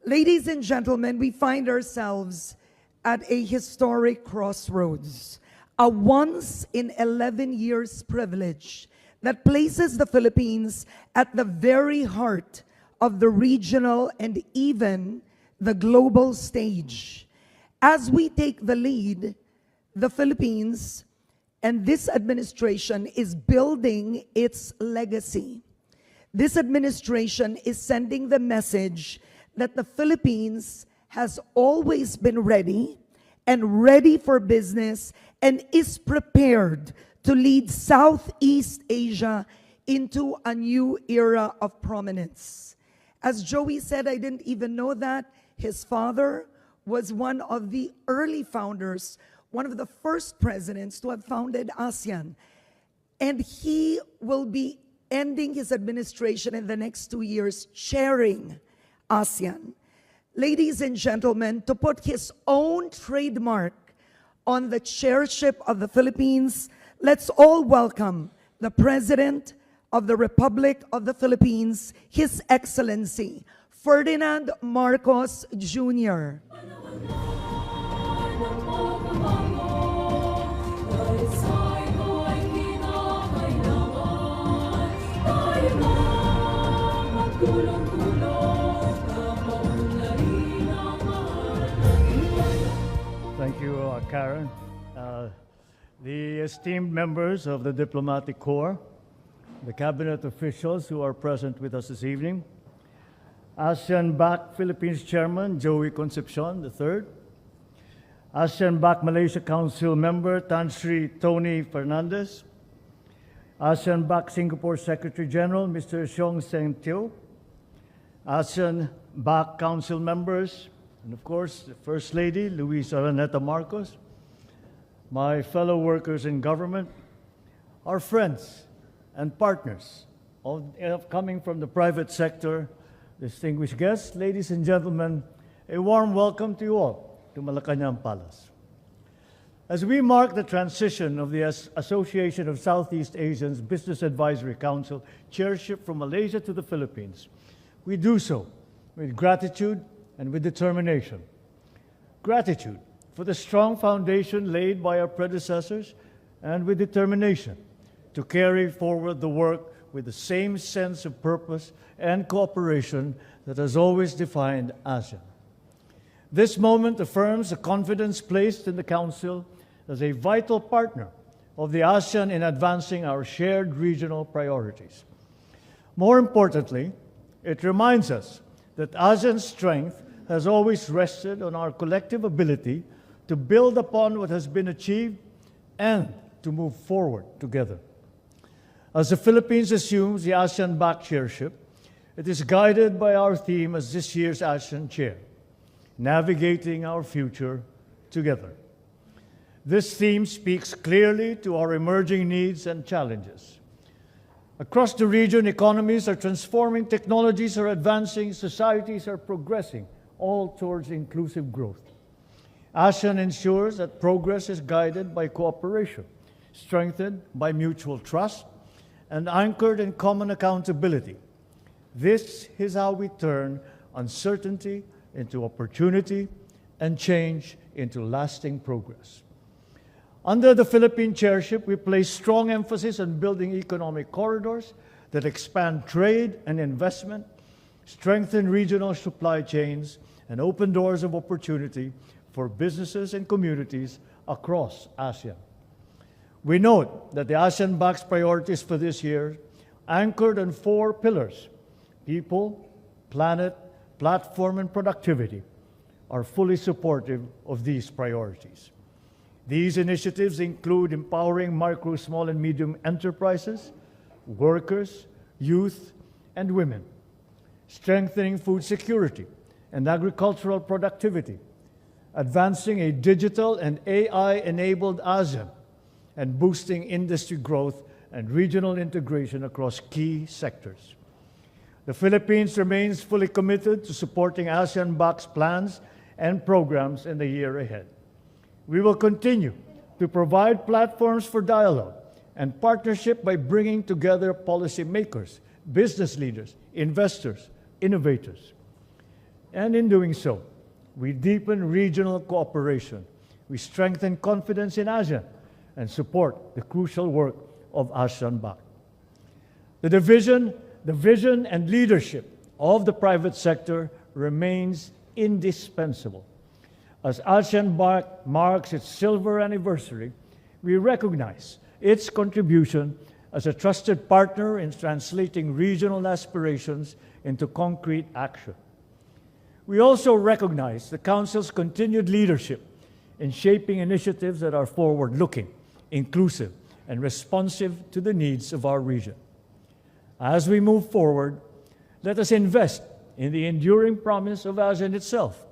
Ladies and gentlemen, we find ourselves at a historic crossroads, a once in 11 years privilege that places the Philippines at the very heart of the regional and even the global stage. As we take the lead, the Philippines and this administration is building its legacy. This administration is sending the message that the Philippines has always been ready and ready for business and is prepared to lead Southeast Asia into a new era of prominence. As Joey said, I didn't even know that his father was one of the early founders, one of the first presidents to have founded ASEAN. And he will be ending his administration in the next 2 years chairing ASEAN. Ladies and gentlemen, to put his own trademark on the chairship of the Philippines, let's all welcome the President of the Republic of the Philippines, His Excellency, Ferdinand Marcos Jr. Thank you, Karen. The esteemed members of the Diplomatic Corps, the cabinet officials who are present with us this evening, ASEAN-backed Philippines Chairman Joey Concepcion III, ASEAN-backed Malaysia Council Member Tan Sri Tony Fernandez, ASEAN-backed Singapore Secretary General Mr. Siong Seng Teo, ASEAN-backed Council members, and of course, the First Lady, Luisa Araneta Marcos, my fellow workers in government, our friends and partners coming from the private sector, distinguished guests, ladies and gentlemen, a warm welcome to you all to Malacañang Palace. As we mark the transition of the Association of Southeast Asians Business Advisory Council chairship from Malaysia to the Philippines, we do so with gratitude and with determination. Gratitude for the strong foundation laid by our predecessors and with determination to carry forward the work with the same sense of purpose and cooperation that has always defined ASEAN. This moment affirms the confidence placed in the Council as a vital partner of the ASEAN in advancing our shared regional priorities. More importantly, it reminds us that ASEAN's strength has always rested on our collective ability to build upon what has been achieved and to move forward together. As the Philippines assumes the ASEAN-backed chairship, it is guided by our theme as this year's ASEAN Chair, Navigating Our Future Together. This theme speaks clearly to our emerging needs and challenges. Across the region, economies are transforming, technologies are advancing, societies are progressing, all towards inclusive growth. ASEAN ensures that progress is guided by cooperation, strengthened by mutual trust, and anchored in common accountability. This is how we turn uncertainty into opportunity and change into lasting progress. Under the Philippine chairship, we place strong emphasis on building economic corridors that expand trade and investment, strengthen regional supply chains, and open doors of opportunity for businesses and communities across ASEAN. We note that the ASEAN-backed priorities for this year, anchored on 4 pillars, people, planet, platform, and productivity, are fully supportive of these priorities. These initiatives include empowering micro, small, and medium enterprises, workers, youth, and women, strengthening food security and agricultural productivity, advancing a digital and AI-enabled ASEAN, and boosting industry growth and regional integration across key sectors. The Philippines remains fully committed to supporting ASEAN-backed plans and programs in the year ahead. We will continue to provide platforms for dialogue and partnership by bringing together policymakers, business leaders, investors, innovators. And in doing so, we deepen regional cooperation. We strengthen confidence in ASEAN and support the crucial work of ASEAN Bank. The vision and leadership of the private sector remains indispensable. As ASEAN Bank marks its silver anniversary, we recognize its contribution as a trusted partner in translating regional aspirations into concrete action. We also recognize the Council's continued leadership in shaping initiatives that are forward-looking, inclusive, and responsive to the needs of our region. As we move forward, let us invest in the enduring promise of ASEAN itself,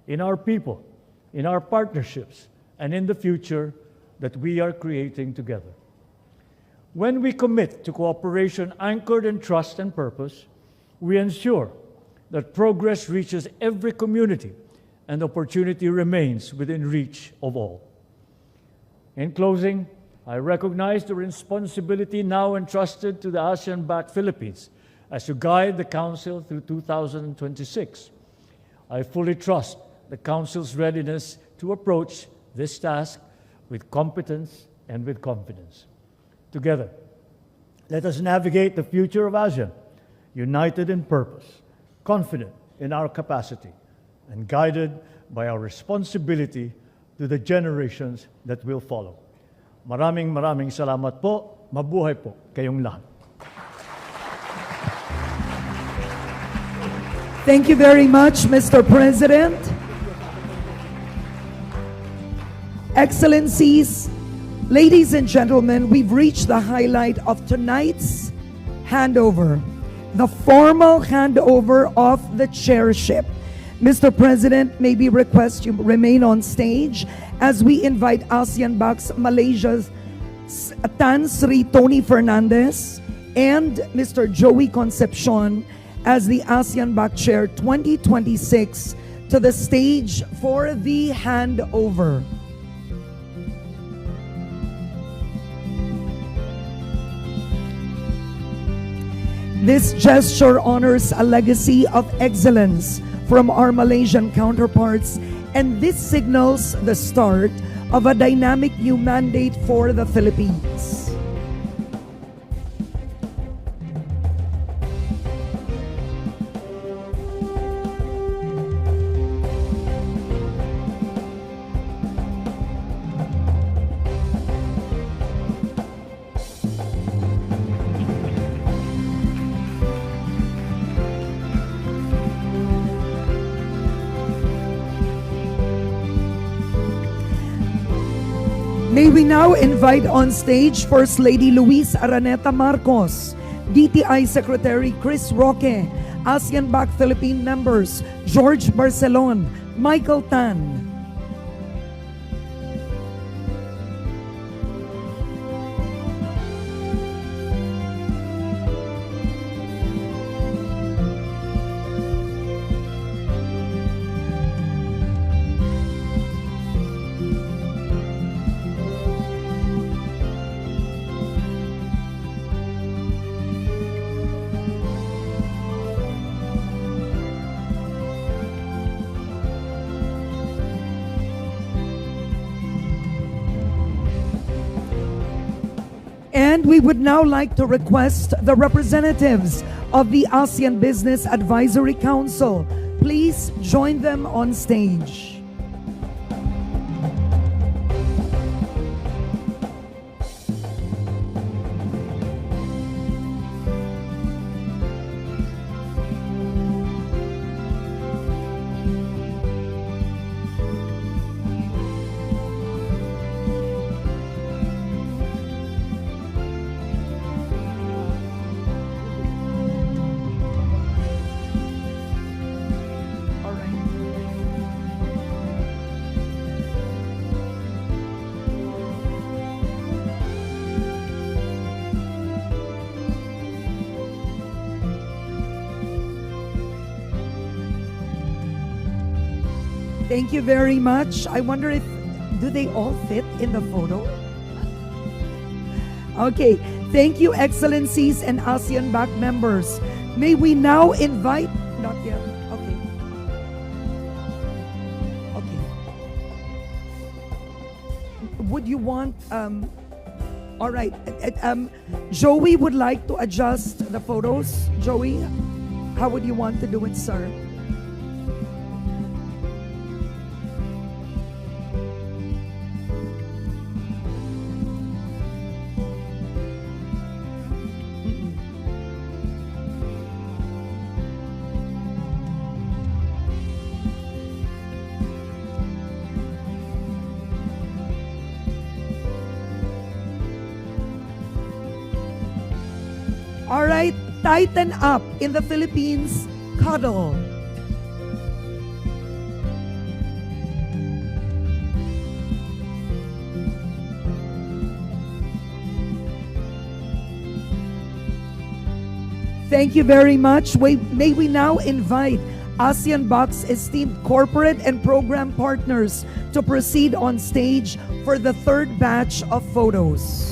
in our people, in our partnerships, and in the future that we are creating together. When we commit to cooperation anchored in trust and purpose, we ensure that progress reaches every community and opportunity remains within reach of all. In closing, I recognize the responsibility now entrusted to the ASEAN-backed Philippines as to guide the Council through 2026. I fully trust the Council's readiness to approach this task with competence and with confidence. Together, let us navigate the future of ASEAN, united in purpose, confident in our capacity, and guided by our responsibility to the generations that will follow. Maraming salamat po. Mabuhay po kayong lahat. Thank you very much, Mr. President. Excellencies, ladies and gentlemen, we've reached the highlight of tonight's handover, the formal handover of the chairship. Mr. President, may we request you remain on stage as we invite ASEAN Bank's Malaysia's Tan Sri Tony Fernandez and Mr. Joey Concepcion as the ASEAN Bank Chair 2026 to the stage for the handover. This gesture honors a legacy of excellence from our Malaysian counterparts, and this signals the start of a dynamic new mandate for the Philippines. May we now invite on stage First Lady Luis Araneta Marcos, DTI Secretary Chris Roque, ASEAN Bank Philippine members George Barcelon, Michael Tan. And we would now like to request the representatives of the ASEAN Business Advisory Council. Please join them on stage. Thank you very much. I wonder do they all fit in the photo? Okay, thank you, Excellencies and ASEAN Bank members. May we now invite, not yet, okay. would you want, all right, Joey would like to adjust the photos. Joey, how would you want to do it, sir? All right, tighten up. In the Philippines, cuddle. Thank you very much. May we now invite ASEAN Bucks esteemed corporate and program partners to proceed on stage for the third batch of photos.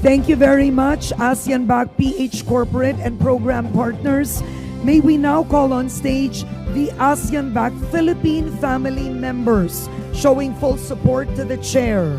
Thank you very much, ASEAN Back PH Corporate and Program Partners. May we now call on stage the ASEAN Back Philippine family members, showing full support to the chair.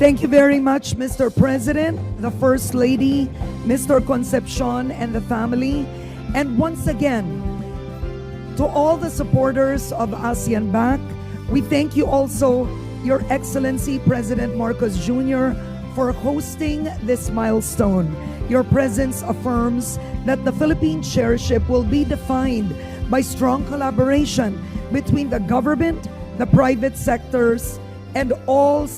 Thank you very much, Mr. President, the First Lady, Mr. Concepcion, and the family. And once again, to all the supporters of ASEAN Back, we thank you also, Your Excellency President Marcos Jr., for hosting this milestone. Your presence affirms that the Philippine chairship will be defined by strong collaboration between the government, the private sectors, and all